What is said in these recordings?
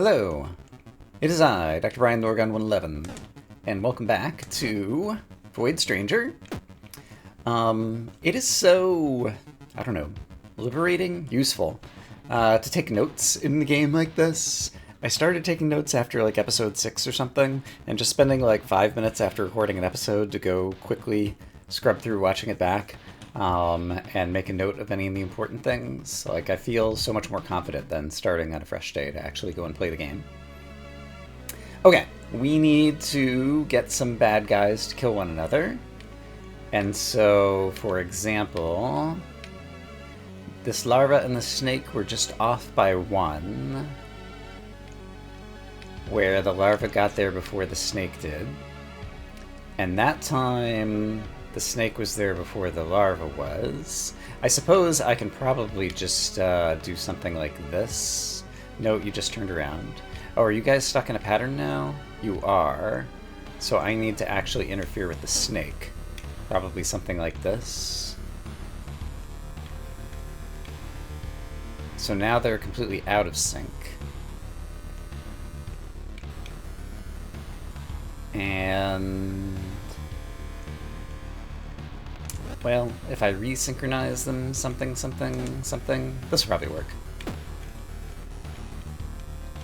Hello, it is I, Dr. Brian Norgun 111, and welcome back to Void Stranger. It is so, I don't know, liberating, useful, to take notes in the game like this. I started taking notes after like episode 6 or something, and just spending like 5 minutes after recording an episode to go quickly scrub through watching it back. And make a note of any of the important things. Like, I feel so much more confident than starting on a fresh day to actually go and play the game. Okay, we need to get some bad guys to kill one another. And so, for example, this larva and the snake were just off by 1, where the larva got there before the snake did. And that time the snake was there before the larva was. I suppose I can probably just do something like this. No, you just turned around. Oh, are you guys stuck in a pattern now? You are. So I need to actually interfere with the snake. Probably something like this. So now they're completely out of sync. And well, if I resynchronize them, something, this will probably work.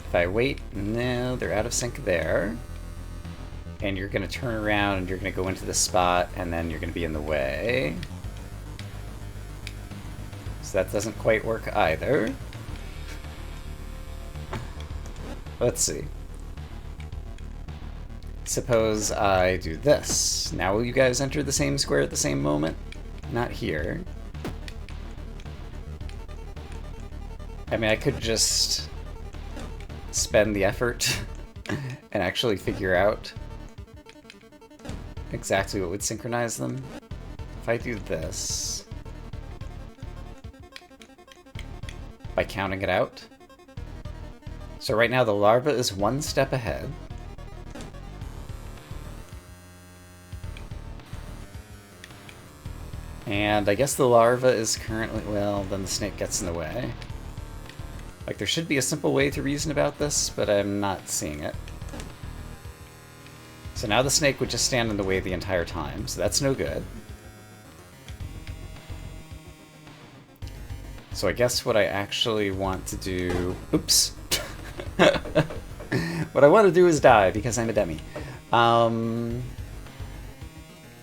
If I wait, no, they're out of sync there. And you're going to turn around and you're going to go into the spot, and then you're going to be in the way. So that doesn't quite work either. Let's see. Suppose I do this. Now will you guys enter the same square at the same moment? Not here. I mean, I could just spend the effort and actually figure out exactly what would synchronize them. If I do this by counting it out. So right now the larva is 1 step ahead. And I guess the larva is currently, well, then the snake gets in the way. Like, there should be a simple way to reason about this, but I'm not seeing it. So now the snake would just stand in the way the entire time, so that's no good. So I guess what I actually want to do... Oops! What I want to do is die, because I'm a demi.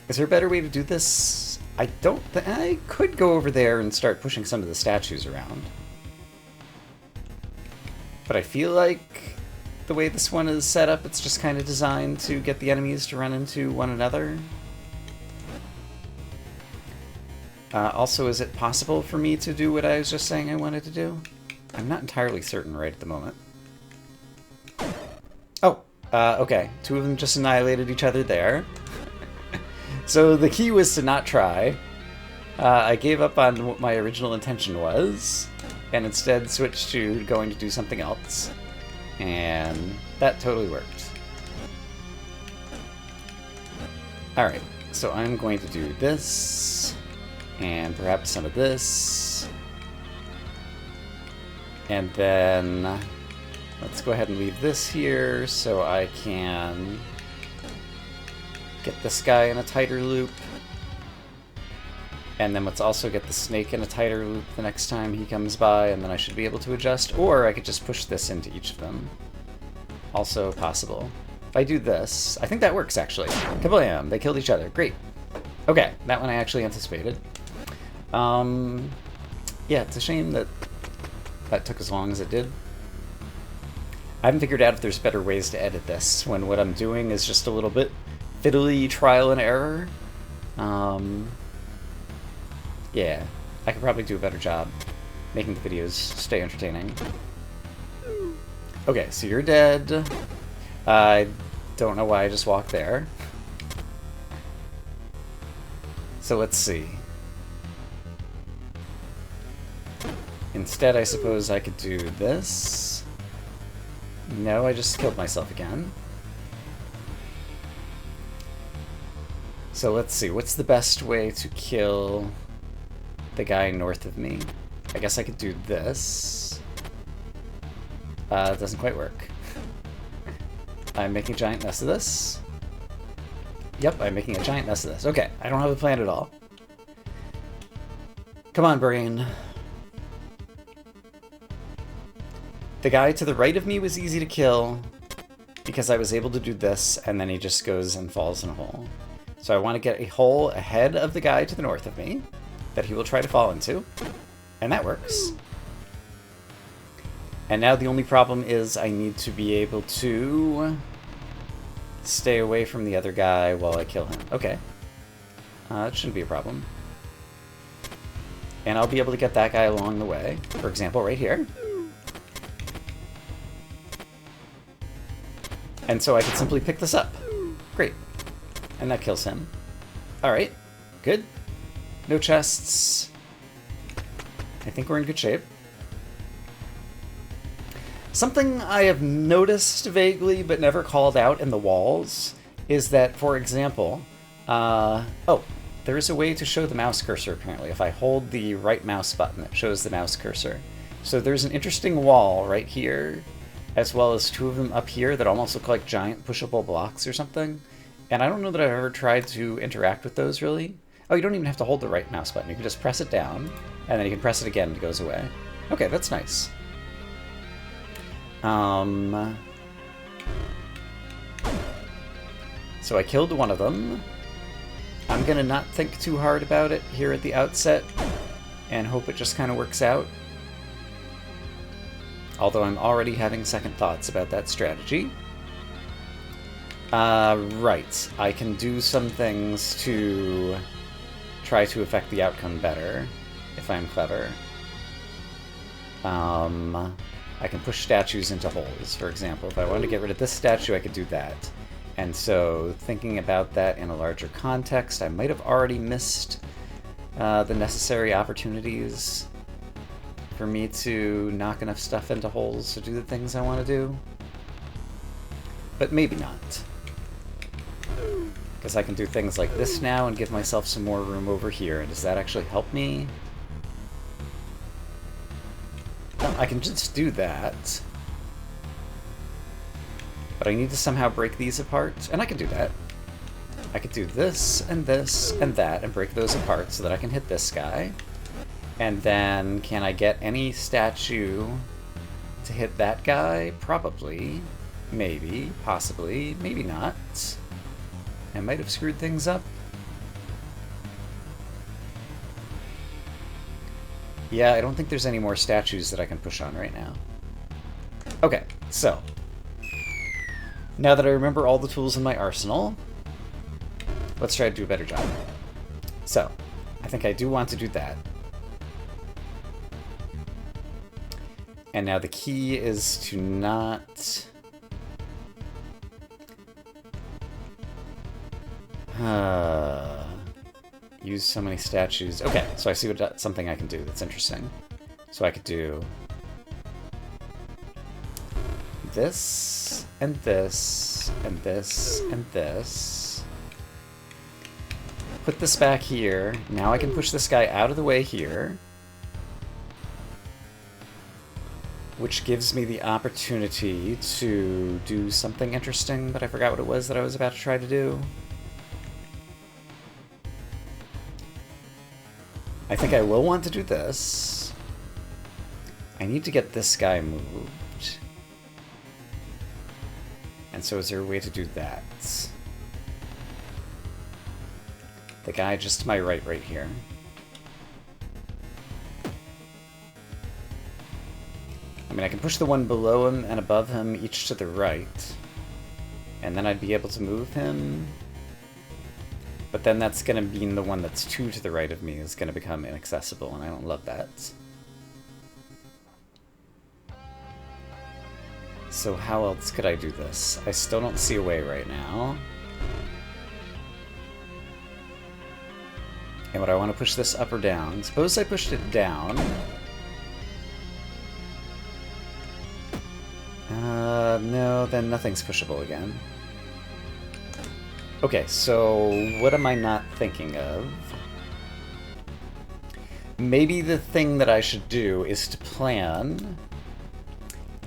Is there a better way to do this? I could go over there and start pushing some of the statues around. But I feel like the way this one is set up, it's just kind of designed to get the enemies to run into one another. Also, is it possible for me to do what I was just saying I wanted to do? I'm not entirely certain right at the moment. Oh, okay. 2 of them just annihilated each other there. So the key was to not try. I gave up on what my original intention was, and instead switched to going to do something else. And that totally worked. Alright, so I'm going to do this, and perhaps some of this. And then let's go ahead and leave this here so I can get this guy in a tighter loop. And then let's also get the snake in a tighter loop the next time he comes by, and then I should be able to adjust. Or I could just push this into each of them. Also possible. If I do this, I think that works actually. Kablam! They killed each other. Great. Okay, that one I actually anticipated. Yeah, it's a shame that that took as long as it did. I haven't figured out if there's better ways to edit this when what I'm doing is just a little bit fiddly trial and error. Yeah, I could probably do a better job making the videos stay entertaining. Okay, so you're dead. I don't know why I just walked there. So let's see. Instead, I suppose I could do this. No, I just killed myself again. So let's see, what's the best way to kill the guy north of me? I guess I could do this. It doesn't quite work. I'm making a giant mess of this. Yep, I'm making a giant mess of this. Okay, I don't have a plan at all. Come on, brain. The guy to the right of me was easy to kill because I was able to do this, and then he just goes and falls in a hole. So I want to get a hole ahead of the guy to the north of me that he will try to fall into, and that works. And now the only problem is I need to be able to stay away from the other guy while I kill him. Okay. It shouldn't be a problem. And I'll be able to get that guy along the way. For example, right here. And so I can simply pick this up. Great. And that kills him. Alright. Good. No chests. I think we're in good shape. Something I have noticed vaguely but never called out in the walls is that, for example, oh, there is a way to show the mouse cursor, apparently. If I hold the right mouse button, it shows the mouse cursor. So there's an interesting wall right here, as well as two of them up here that almost look like giant pushable blocks or something. And I don't know that I've ever tried to interact with those, really. Oh, you don't even have to hold the right mouse button. You can just press it down, and then you can press it again and it goes away. Okay, that's nice. So I killed one of them. I'm gonna not think too hard about it here at the outset and hope it just kind of works out. Although I'm already having second thoughts about that strategy. Right. I can do some things to try to affect the outcome better, if I'm clever. I can push statues into holes, for example. If I wanted to get rid of this statue, I could do that. And so, thinking about that in a larger context, I might have already missed the necessary opportunities for me to knock enough stuff into holes to do the things I want to do. But maybe not. Because I can do things like this now and give myself some more room over here. And does that actually help me? I can just do that. But I need to somehow break these apart, and I can do that. I could do this, and that, and break those apart so that I can hit this guy. And then, can I get any statue to hit that guy? Probably. Maybe. Possibly. Maybe not. I might have screwed things up. Yeah, I don't think there's any more statues that I can push on right now. Okay, so. Now that I remember all the tools in my arsenal, let's try to do a better job. So, I think I do want to do that. And now the key is to not... use so many statues. Okay, so I see what something I can do that's interesting. So I could do this, and this, and this, and this. Put this back here. Now I can push this guy out of the way here. Which gives me the opportunity to do something interesting, but I forgot what it was that I was about to try to do. I think I will want to do this. I need to get this guy moved. And so is there a way to do that? The guy just to my right here. I mean, I can push the one below him and above him, each to the right. And then I'd be able to move him. But then that's going to mean the one that's 2 to the right of me is going to become inaccessible, and I don't love that. So how else could I do this? I still don't see a way right now. And would I want to push this up or down? Suppose I pushed it down. No, then nothing's pushable again. Okay, so what am I not thinking of? Maybe the thing that I should do is to plan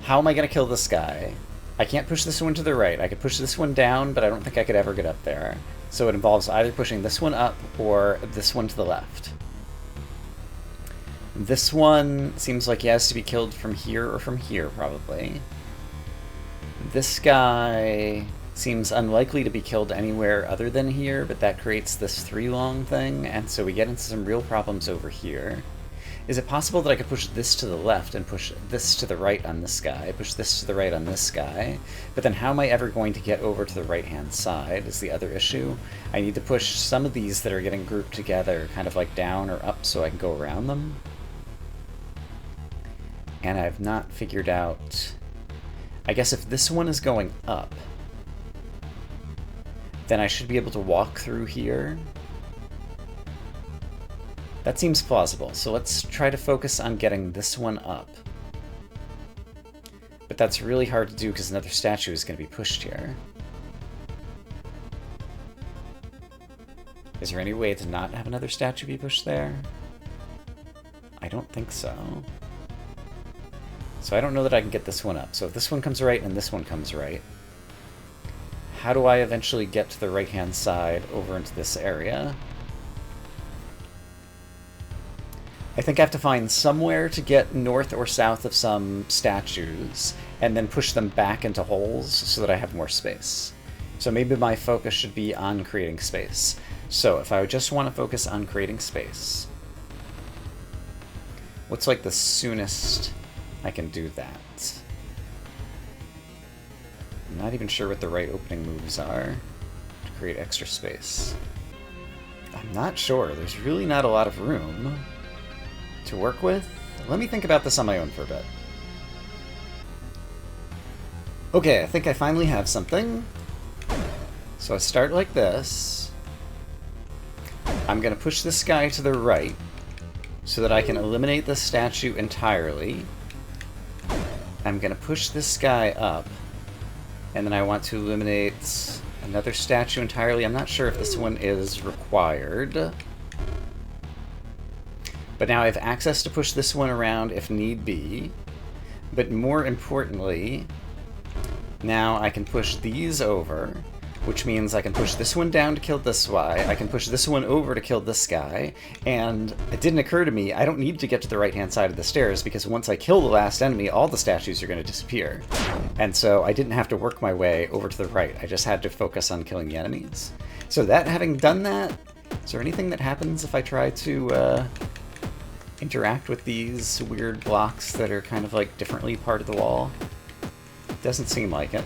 How am I going to kill this guy? I can't push this one to the right. I could push this one down, but I don't think I could ever get up there. So it involves either pushing this one up or this one to the left. This one seems like he has to be killed from here or from here, probably. This guy seems unlikely to be killed anywhere other than here, but that creates this 3 long thing, and so we get into some real problems over here. Is it possible that I could push this to the left and push this to the right on this guy, push this to the right on this guy? But then how am I ever going to get over to the right-hand side is the other issue. I need to push some of these that are getting grouped together kind of like down or up so I can go around them. And I've not figured out... I guess if this one is going up, then I should be able to walk through here. That seems plausible, so let's try to focus on getting this one up. But that's really hard to do because another statue is going to be pushed here. Is there any way to not have another statue be pushed there? I don't think so. So I don't know that I can get this one up. So if this one comes right and this one comes right, how do I eventually get to the right-hand side over into this area? I think I have to find somewhere to get north or south of some statues and then push them back into holes so that I have more space. So maybe my focus should be on creating space. So if I just want to focus on creating space, what's like the soonest I can do that? I'm not even sure what the right opening moves are to create extra space. I'm not sure. There's really not a lot of room to work with. Let me think about this on my own for a bit. Okay, I think I finally have something. So I start like this. I'm going to push this guy to the right so that I can eliminate the statue entirely. I'm going to push this guy up, and then I want to eliminate another statue entirely. I'm not sure if this one is required. But now I have access to push this one around if need be. But more importantly, now I can push these over, which means I can push this one down to kill this guy, I can push this one over to kill this guy, and it didn't occur to me, I don't need to get to the right-hand side of the stairs, because once I kill the last enemy, all the statues are going to disappear. And so I didn't have to work my way over to the right, I just had to focus on killing the enemies. So that, having done that, is there anything that happens if I try to interact with these weird blocks that are kind of like differently part of the wall? Doesn't seem like it.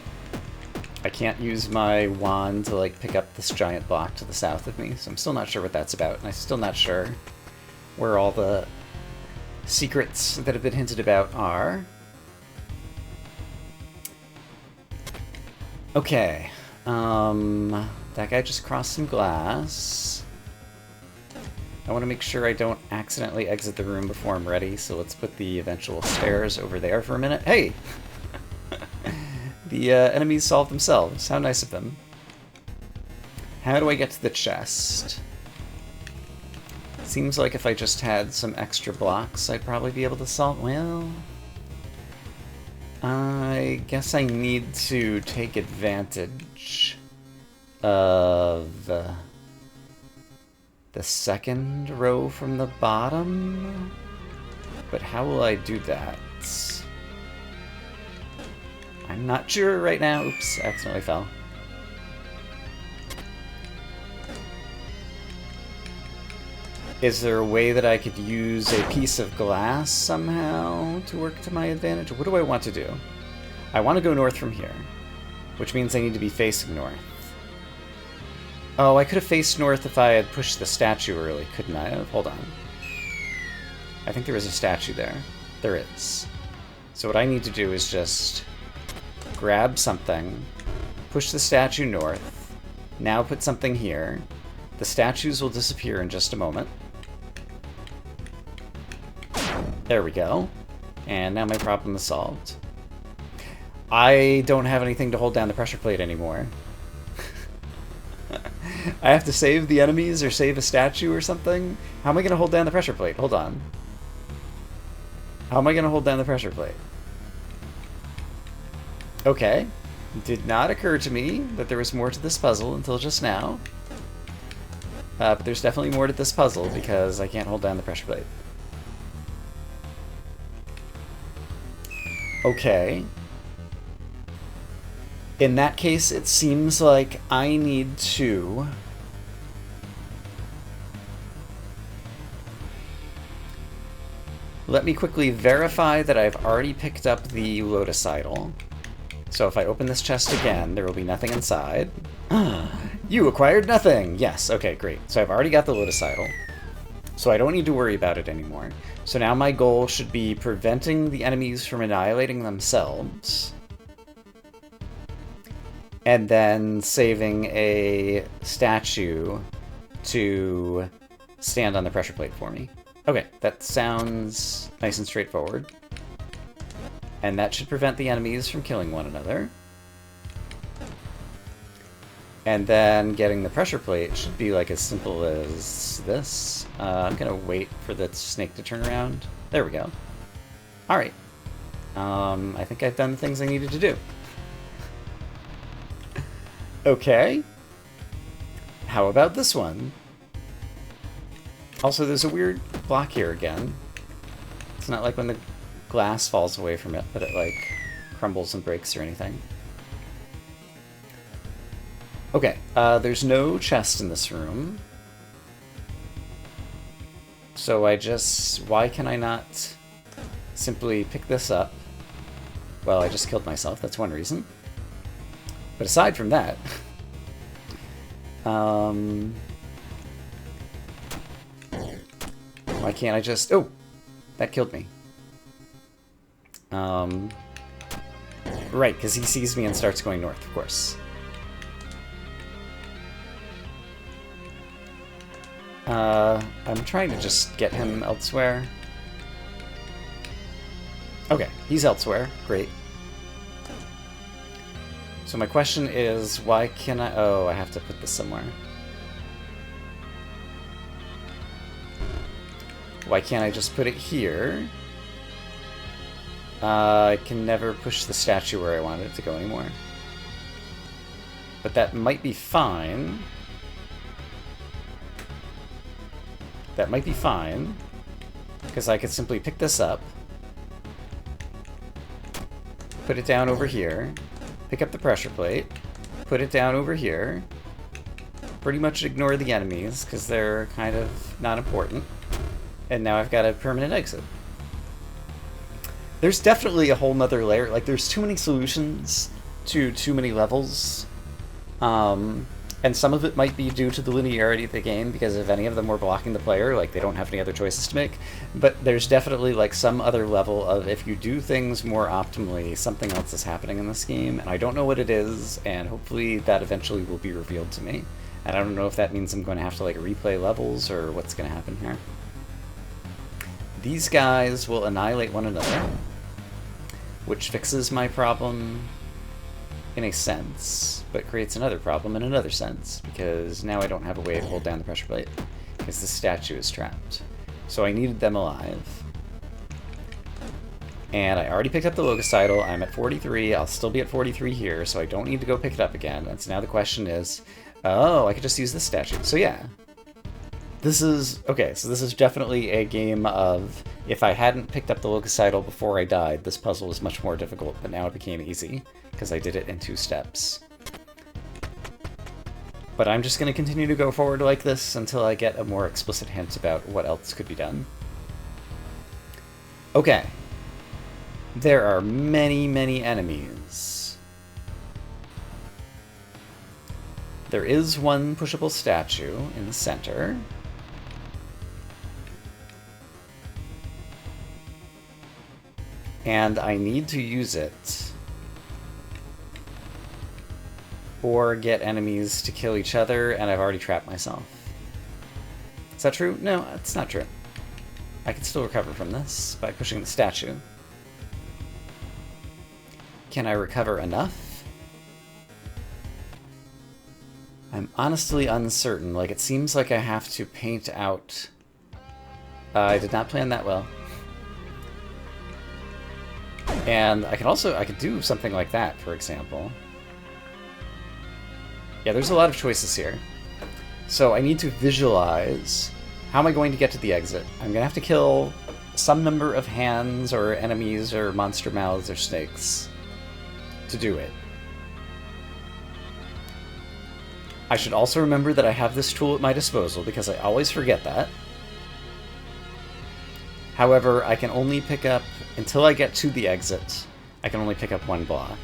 I can't use my wand to like pick up this giant block to the south of me, so I'm still not sure what that's about, and I'm still not sure where all the secrets that have been hinted about are. Okay, that guy just crossed some glass. I want to make sure I don't accidentally exit the room before I'm ready, so let's put the eventual stairs over there for a minute. Hey! The enemies solved themselves. How nice of them. How do I get to the chest? Seems like if I just had some extra blocks, I'd probably be able to solve... Well... I guess I need to take advantage of the second row from the bottom? But how will I do that? I'm not sure right now. Oops, accidentally fell. Is there a way that I could use a piece of glass somehow to work to my advantage? What do I want to do? I want to go north from here, which means I need to be facing north. Oh, I could have faced north if I had pushed the statue early, couldn't I have? Hold on. I think there is a statue there. There is. So what I need to do is just grab something, push the statue north, now put something here. The statues will disappear in just a moment. There we go. And now my problem is solved. I don't have anything to hold down the pressure plate anymore. I have to save the enemies or save a statue or something? How am I going to hold down the pressure plate? Hold on. How am I going to hold down the pressure plate? Okay. Did not occur to me that there was more to this puzzle until just now. But there's definitely more to this puzzle because I can't hold down the pressure plate. Okay. In that case, it seems like I need to... Let me quickly verify that I've already picked up the Lotus Idol. So if I open this chest again, there will be nothing inside. You acquired nothing! Yes, okay, great. So I've already got the Lotus Idol. So I don't need to worry about it anymore. So now my goal should be preventing the enemies from annihilating themselves. And then saving a statue to stand on the pressure plate for me. Okay, that sounds nice and straightforward. And that should prevent the enemies from killing one another. And then getting the pressure plate should be like as simple as this. I'm gonna wait for the snake to turn around. There we go. Alright. I think I've done the things I needed to do. Okay. How about this one? Also, there's a weird block here again. It's not like when the glass falls away from it, but it, like, crumbles and breaks or anything. Okay, there's no chest in this room. So why can I not simply pick this up? Well, I just killed myself, that's one reason. But aside from that... why can't I just... Oh! That killed me. Right, because he sees me and starts going north, of course. I'm trying to just get him elsewhere. Okay, he's elsewhere. Great. So my question is, why can I... Oh, I have to put this somewhere. Why can't I just put it here? I can never push the statue where I want it to go anymore. But that might be fine. That might be fine. Because I could simply pick this up. Put it down over here. Pick up the pressure plate. Put it down over here. Pretty much ignore the enemies, because they're kind of not important. And now I've got a permanent exit. There's definitely a whole nother layer. Like, there's too many solutions to too many levels. And some of it might be due to the linearity of the game, because if any of them were blocking the player, like, they don't have any other choices to make. But there's definitely, like, some other level of if you do things more optimally, something else is happening in this game, and I don't know what it is, and hopefully that eventually will be revealed to me. And I don't know if that means I'm going to have to, like, replay levels, or what's going to happen here. These guys will annihilate one another, which fixes my problem in a sense, but creates another problem in another sense, because now I don't have a way to hold down the pressure plate, because the statue is trapped. So I needed them alive. And I already picked up the Locust Idol. I'm at 43. I'll still be at 43 here, so I don't need to go pick it up again. And so now the question is, oh, I could just use this statue. So yeah. This is... Okay, so this is definitely a game of... If I hadn't picked up the Locust Idol before I died, this puzzle was much more difficult, but now it became easy, because I did it in 2 steps. But I'm just going to continue to go forward like this until I get a more explicit hint about what else could be done. Okay. There are many, many enemies. There is one pushable statue in the center. And I need to use it or get enemies to kill each other, and I've already trapped myself. Is that true? No, it's not true. I can still recover from this by pushing the statue. Can I recover enough? I'm honestly uncertain. Like, it seems like I have to paint out... I did not plan that well. And I could do something like that, for example. Yeah, there's a lot of choices here. So I need to visualize, how am I going to get to the exit? I'm going to have to kill some number of hands or enemies or monster mouths or snakes to do it. I should also remember that I have this tool at my disposal, because I always forget that. However, I can only pick up, until I get to the exit, I can only pick up one block,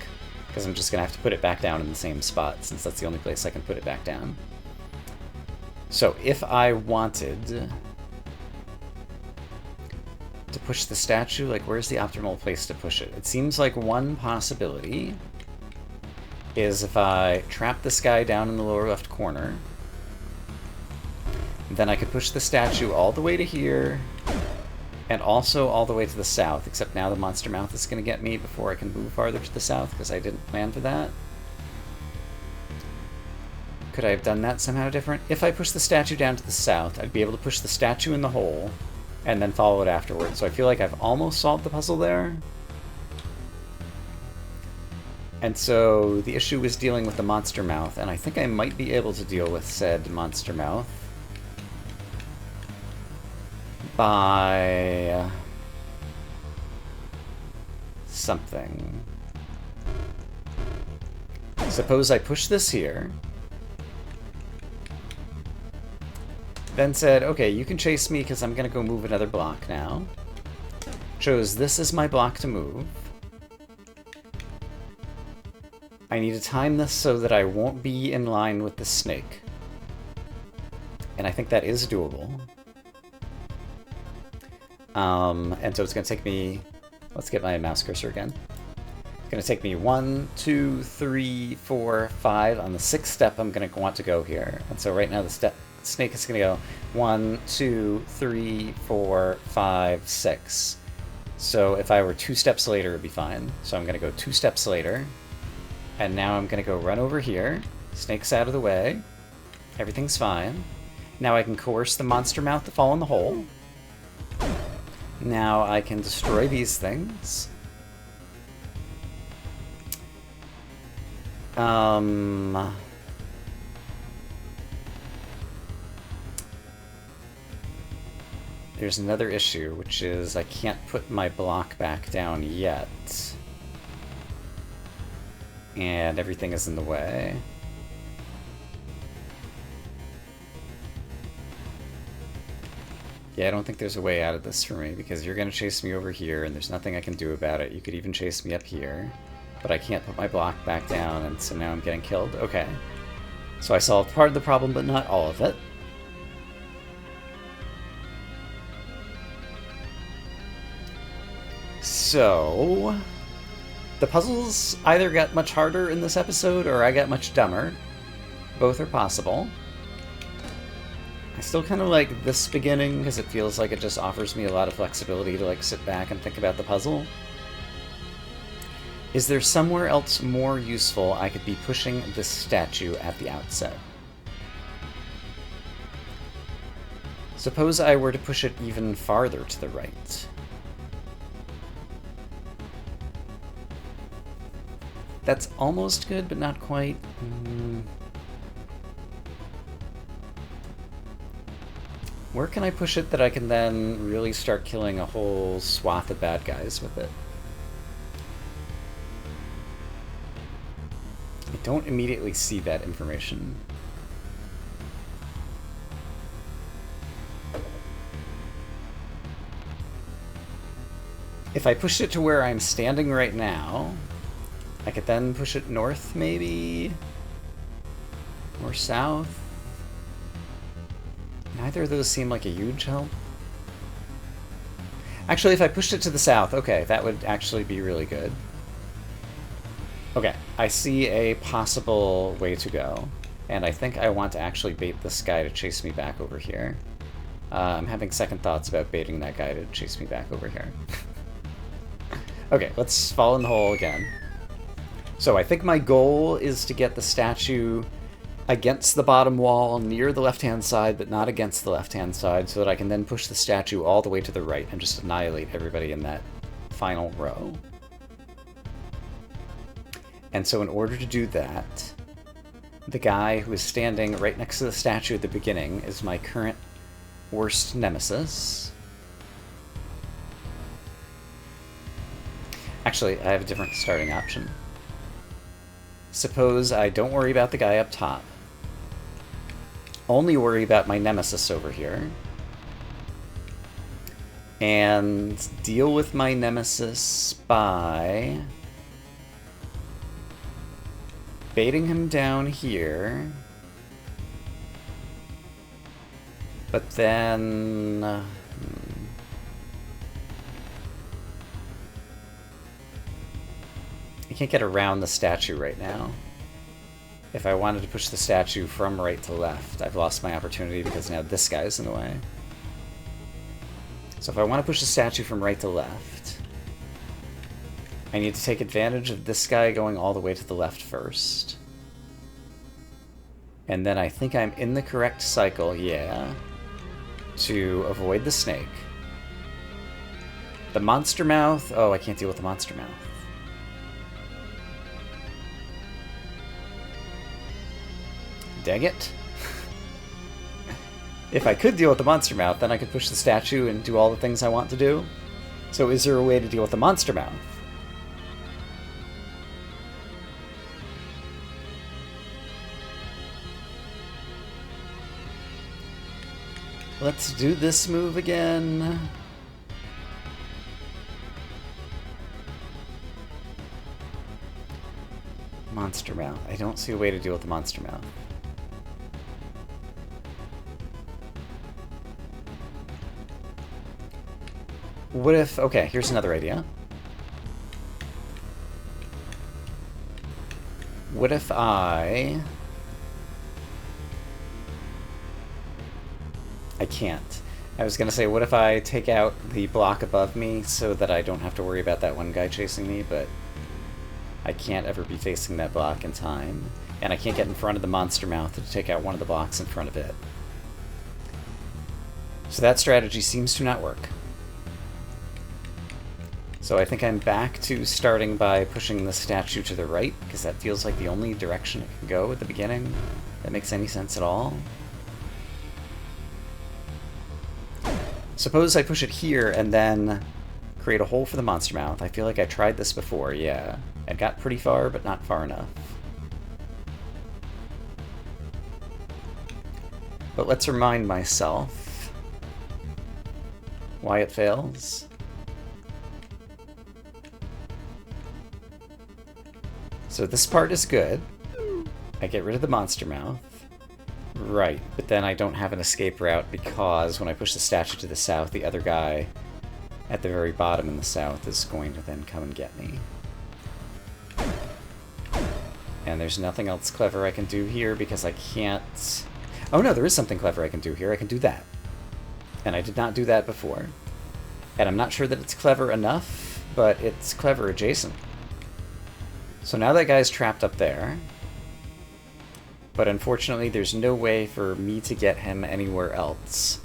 because I'm just going to have to put it back down in the same spot, since that's the only place I can put it back down. So if I wanted to push the statue, like, where's the optimal place to push it? It seems like one possibility is if I trap this guy down in the lower left corner, then I could push the statue all the way to here, and also all the way to the south, except now the monster mouth is going to get me before I can move farther to the south, because I didn't plan for that. Could I have done that somehow different? If I push the statue down to the south, I'd be able to push the statue in the hole, and then follow it afterwards. So I feel like I've almost solved the puzzle there. And so the issue was dealing with the monster mouth, and I think I might be able to deal with said monster mouth by something. Suppose I push this here, then said, okay, you can chase me because I'm going to go move another block now. Chose this as my block to move. I need to time this so that I won't be in line with the snake. And I think that is doable. And so it's going to take me... Let's get my mouse cursor again. It's going to take me 1, 2, 3, 4, 5. On the 6th step, I'm going to want to go here. And so right now the snake is going to go 1, 2, 3, 4, 5, 6. So if I were 2 steps later, it would be fine. So I'm going to go 2 steps later. And now I'm going to go run over here. Snake's out of the way. Everything's fine. Now I can coerce the monster mouth to fall in the hole. Now I can destroy these things. There's another issue, which is I can't put my block back down yet. And everything is in the way. Yeah, I don't think there's a way out of this for me, because you're going to chase me over here, and there's nothing I can do about it. You could even chase me up here, but I can't put my block back down, and so now I'm getting killed. Okay. So I solved part of the problem, but not all of it. So... the puzzles either got much harder in this episode, or I got much dumber. Both are possible. I still kind of like this beginning, because it feels like it just offers me a lot of flexibility to like sit back and think about the puzzle. Is there somewhere else more useful I could be pushing this statue at the outset? Suppose I were to push it even farther to the right. That's almost good, but not quite. Where can I push it that I can then really start killing a whole swath of bad guys with it? I don't immediately see that information. If I push it to where I'm standing right now, I could then push it north, maybe? Or south? Neither of those seem like a huge help. Actually, if I pushed it to the south, okay, that would actually be really good. Okay, I see a possible way to go. And I think I want to actually bait this guy to chase me back over here. I'm having second thoughts about baiting that guy to chase me back over here. Okay, let's fall in the hole again. So I think my goal is to get the statue against the bottom wall near the left-hand side, but not against the left-hand side, so that I can then push the statue all the way to the right and just annihilate everybody in that final row. And so in order to do that, the guy who is standing right next to the statue at the beginning is my current worst nemesis. Actually, I have a different starting option. Suppose I don't worry about the guy up top. Only worry about my nemesis over here. And deal with my nemesis by baiting him down here. But then... I can't get around the statue right now. If I wanted to push the statue from right to left, I've lost my opportunity because now this guy's in the way. So if I want to push the statue from right to left, I need to take advantage of this guy going all the way to the left first. And then I think I'm in the correct cycle, yeah, to avoid the snake. The monster mouth, oh, I can't deal with the monster mouth. Dang it. If I could deal with the monster mouth, then I could push the statue and do all the things I want to do. So is there a way to deal with the monster mouth? Let's do this move again. Monster mouth. I don't see a way to deal with the monster mouth. What if... Okay, here's another idea. What if I can't. I was gonna say, what if I take out the block above me so that I don't have to worry about that one guy chasing me, but I can't ever be facing that block in time. And I can't get in front of the monster mouth to take out one of the blocks in front of it. So that strategy seems to not work. So I think I'm back to starting by pushing the statue to the right, because that feels like the only direction it can go at the beginning that makes any sense at all. Suppose I push it here and then create a hole for the monster mouth. I feel like I tried this before, yeah. I got pretty far, but not far enough. But let's remind myself why it fails. So this part is good. I get rid of the monster mouth. Right, but then I don't have an escape route because when I push the statue to the south, the other guy at the very bottom in the south is going to then come and get me. And there's nothing else clever I can do here because I can't... Oh no, there is something clever I can do here. I can do that. And I did not do that before. And I'm not sure that it's clever enough, but it's clever adjacent. So now that guy's trapped up there. But unfortunately, there's no way for me to get him anywhere else.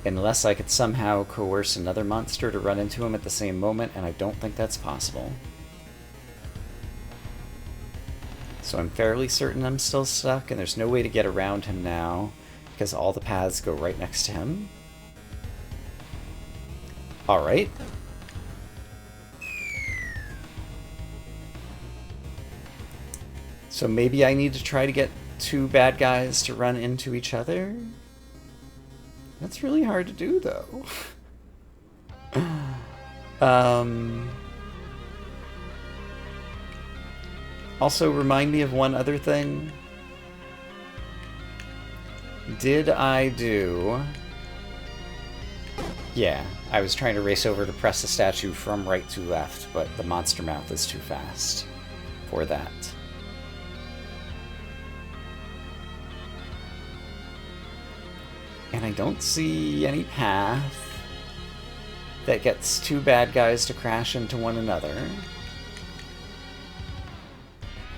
Unless I could somehow coerce another monster to run into him at the same moment, and I don't think that's possible. So I'm fairly certain I'm still stuck, and there's no way to get around him now, because all the paths go right next to him. Alright. So maybe I need to try to get two bad guys to run into each other? That's really hard to do, though. Also, remind me of one other thing. Did I do... Yeah, I was trying to race over to press the statue from right to left, but the monster mouth is too fast for that. And I don't see any path that gets two bad guys to crash into one another.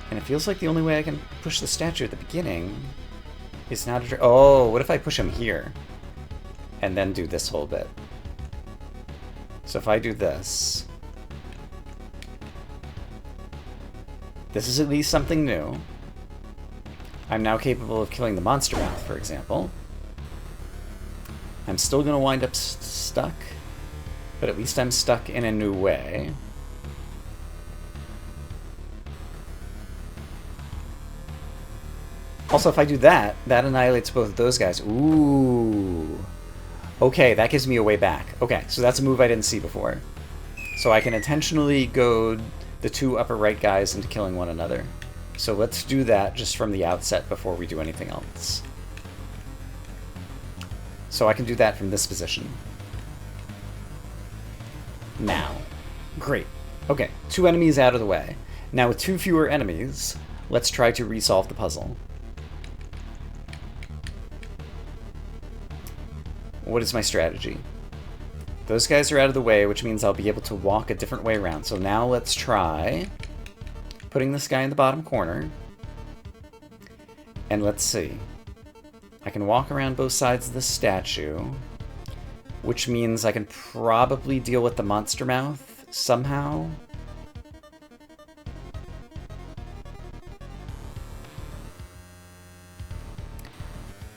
And it feels like the only way I can push the statue at the beginning is not to... Oh, what if I push him here? And then do this whole bit. So if I do this... This is at least something new. I'm now capable of killing the monster mouth, for example. I'm still going to wind up stuck, but at least I'm stuck in a new way. Also, if I do that, that annihilates both of those guys. Ooh. Okay, that gives me a way back. Okay, so that's a move I didn't see before. So I can intentionally goad the two upper right guys into killing one another. So let's do that just from the outset before we do anything else. So I can do that from this position. Now. Great. Okay, 2 enemies out of the way. Now with 2 fewer enemies, let's try to resolve the puzzle. What is my strategy? Those guys are out of the way, which means I'll be able to walk a different way around. So now let's try putting this guy in the bottom corner. And let's see. I can walk around both sides of the statue, which means I can probably deal with the monster mouth somehow.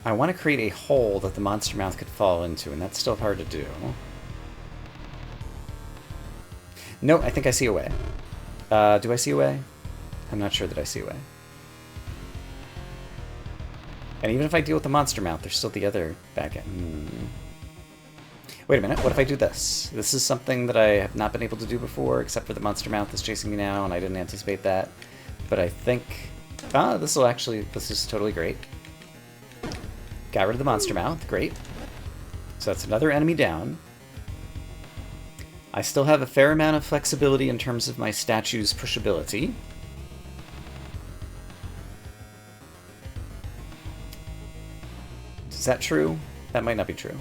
I want to create a hole that the monster mouth could fall into, and that's still hard to do. No, I think I see a way. Do I see a way? I'm not sure that I see a way. And even if I deal with the monster mouth, there's still the other back end. Wait a minute, what if I do this? This is something that I have not been able to do before, except for the monster mouth is chasing me now, and I didn't anticipate that. But I think... Ah, this is totally great. Got rid of the monster mouth, great. So that's another enemy down. I still have a fair amount of flexibility in terms of my statue's pushability. Is that true? That might not be true.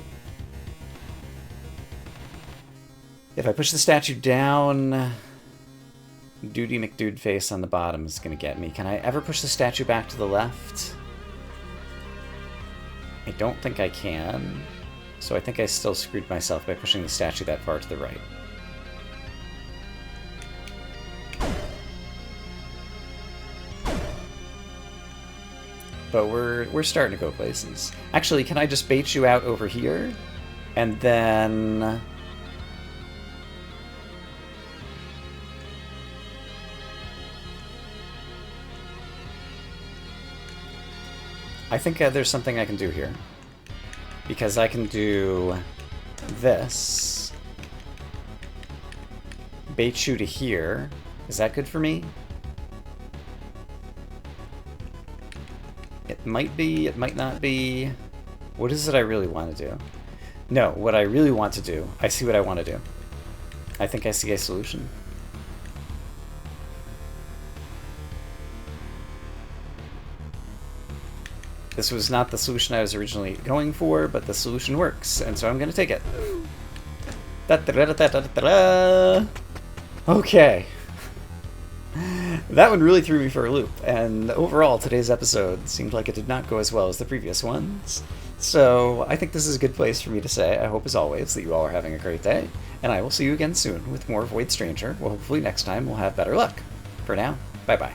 If I push the statue down, Duty McDude face on the bottom is going to get me. Can I ever push the statue back to the left? I don't think I can. So I think I still screwed myself by pushing the statue that far to the right. But we're starting to go places. Actually, can I just bait you out over here? And then... I think there's something I can do here. Because I can do this. Bait you to here. Is that good for me? It might be, it might not be. What is it I really want to do? No, what I really want to do, I see what I want to do. I think I see a solution. This was not the solution I was originally going for, but the solution works, and so I'm going to take it. Okay. That one really threw me for a loop, and overall today's episode seemed like it did not go as well as the previous ones. So I think this is a good place for me to say, I hope as always that you all are having a great day, and I will see you again soon with more Void Stranger. Well, hopefully next time we'll have better luck. For now, bye-bye.